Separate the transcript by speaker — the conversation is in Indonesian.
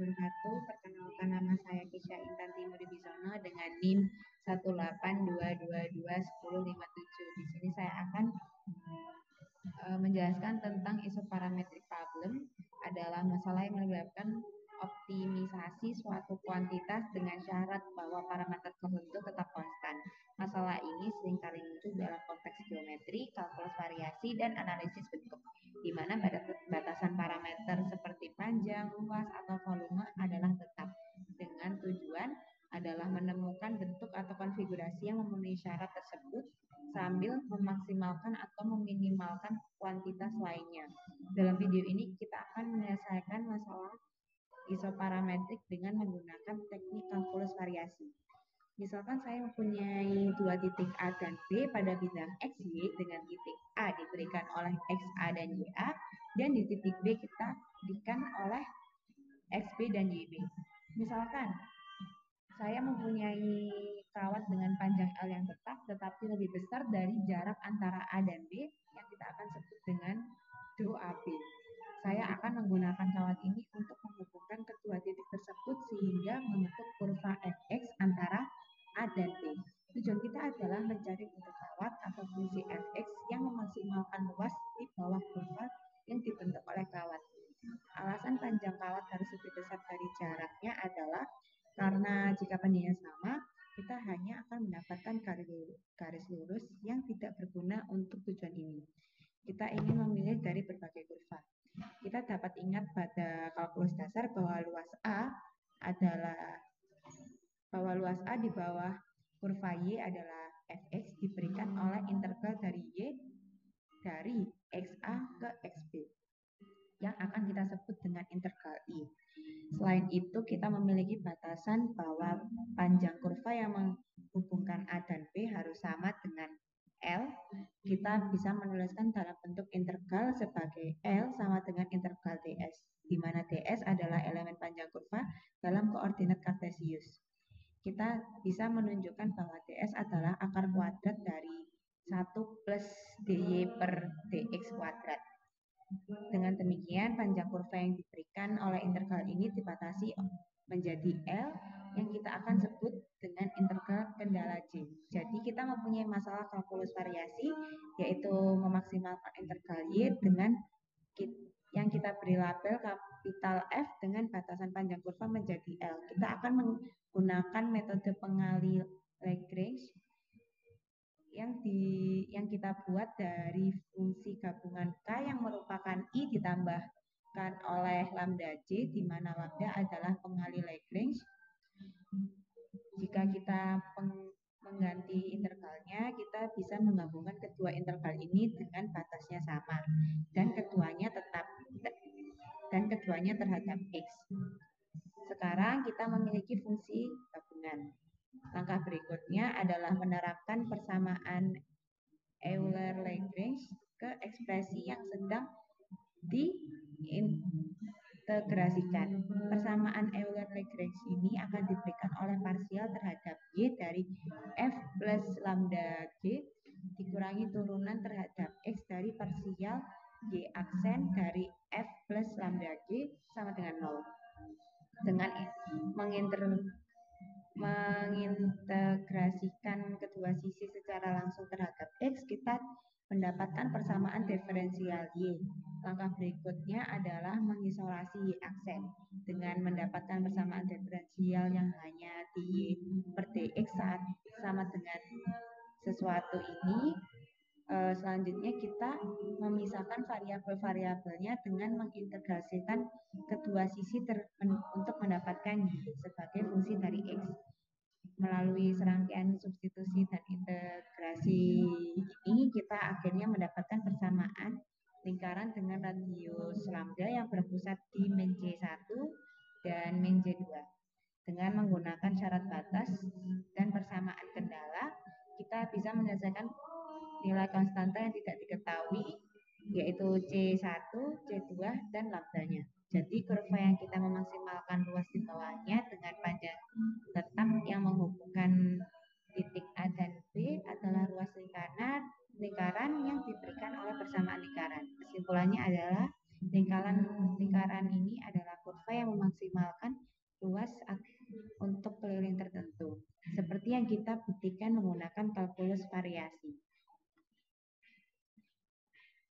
Speaker 1: wabarakatuh. Perkenalkan, nama saya Kisha Intan Timur Bisono dengan NIM 182221057. Di sini saya akan menjelaskan tentang isoparametric problem, adalah masalah yang menyebabkan optimisasi suatu kuantitas dengan syarat bahwa parameter tertentu tetap konstan. Masalah ini seringkali muncul dalam konteks geometri, kalkulus variasi, dan analisis bentuk, di mana batasan parameter seperti panjang, luas, atau volume adalah tetap, dengan tujuan adalah menemukan bentuk atau konfigurasi yang memenuhi syarat tersebut sambil memaksimalkan atau meminimalkan kuantitas lainnya. Dalam video ini kita akan menyelesaikan masalah isoparametrik dengan menggunakan teknik kalkulus variasi. Misalkan saya mempunyai dua titik A dan B pada bidang X, Y, dengan titik A diberikan oleh XA dan YA, dan di titik B kita diberikan oleh XB dan YB. Misalkan saya mempunyai kawat dengan panjang L yang tetap, tetapi lebih besar dari jarak antara A dan B yang kita akan sebut dengan DOAB. Saya akan menggunakan kawat ini untuk menghubungkan kedua titik tersebut sehingga membentuk kurva fx antara A dan B. Tujuan kita adalah mencari bentuk kawat atau fungsi fx yang memaksimalkan luas di bawah kurva yang dibentuk oleh kawat. Alasan panjang kawat harus lebih besar dari jaraknya adalah karena jika panjangnya sama, kita hanya akan mendapatkan garis lurus yang tidak berguna untuk tujuan ini. Kita ingin memilih dari berbagai kurva. Kita dapat ingat pada kalkulus dasar bahwa luas A di bawah kurva Y adalah fx diberikan oleh integral dari Y dari XA ke XB yang akan kita sebut dengan integral I. Selain itu, kita memiliki batasan bahwa panjang kurva yang menghubungkan A dan B harus sama dengan L. Kita bisa menuliskan dalam bentuk integral sebagai L sama dengan integral ds, di mana ds adalah elemen panjang kurva dalam koordinat kartesius. Kita bisa menunjukkan bahwa ds adalah akar kuadrat dari 1 plus dy per dx kuadrat. Dengan demikian, panjang kurva yang diberikan oleh integral ini dibatasi menjadi L yang kita akan sebut dengan integral kendala J. Jadi kita mempunyai masalah kalkulus variasi, yaitu memaksimalkan integral Y dengan yang kita beri label kapital F dengan batasan panjang kurva menjadi L. Kita akan menggunakan metode pengali Lagrange yang kita buat dari fungsi gabungan K yang merupakan I ditambahkan oleh lambda J, di mana lambda adalah pengali Lagrange. Jika kita mengganti integralnya, kita bisa menggabungkan kedua integral ini dengan batasnya sama dan keduanya terhadap X. Sekarang kita memiliki fungsi gabungan. Langkah berikutnya adalah menerapkan persamaan Euler-Lagrange ke ekspresi yang sedang diintegrasikan. Persamaan Euler-Lagrange ini akan diberikan oleh parsial terhadap Y dari F plus lambda G dikurangi turunan terhadap X dari parsial Y aksen dari F plus lambda G sama dengan 0. Dengan mengintegrasikan kedua sisi secara langsung terhadap X, kita mendapatkan persamaan diferensial Y. Langkah berikutnya adalah mengisolasi Y aksen. Dengan mendapatkan persamaan diferensial yang hanya dy per dx sama dengan sesuatu ini, selanjutnya kita memisahkan variabel-variabelnya dengan mengintegrasikan kedua sisi untuk mendapatkan Y sebagai fungsi dari X. Melalui serangkaian substitusi dan integrasi ini, kita akhirnya mendapatkan persamaan lingkaran dengan radius lambda yang berpusat di min C1 dan min C2. Dengan menggunakan syarat batas dan persamaan kendala, kita bisa menyelesaikan nilai konstanta yang tidak diketahui, yaitu C1, C2, dan lambdanya. Jadi kurva yang kita memaksimalkan luas di bawahnya dengan panjang tetap yang menghubungkan titik A dan B adalah ruas lingkaran yang diberikan oleh persamaan lingkaran. Kesimpulannya adalah lingkaran ini adalah kurva yang memaksimalkan luas untuk keliling tertentu. Seperti yang kita buktikan menggunakan kalkulus variasi.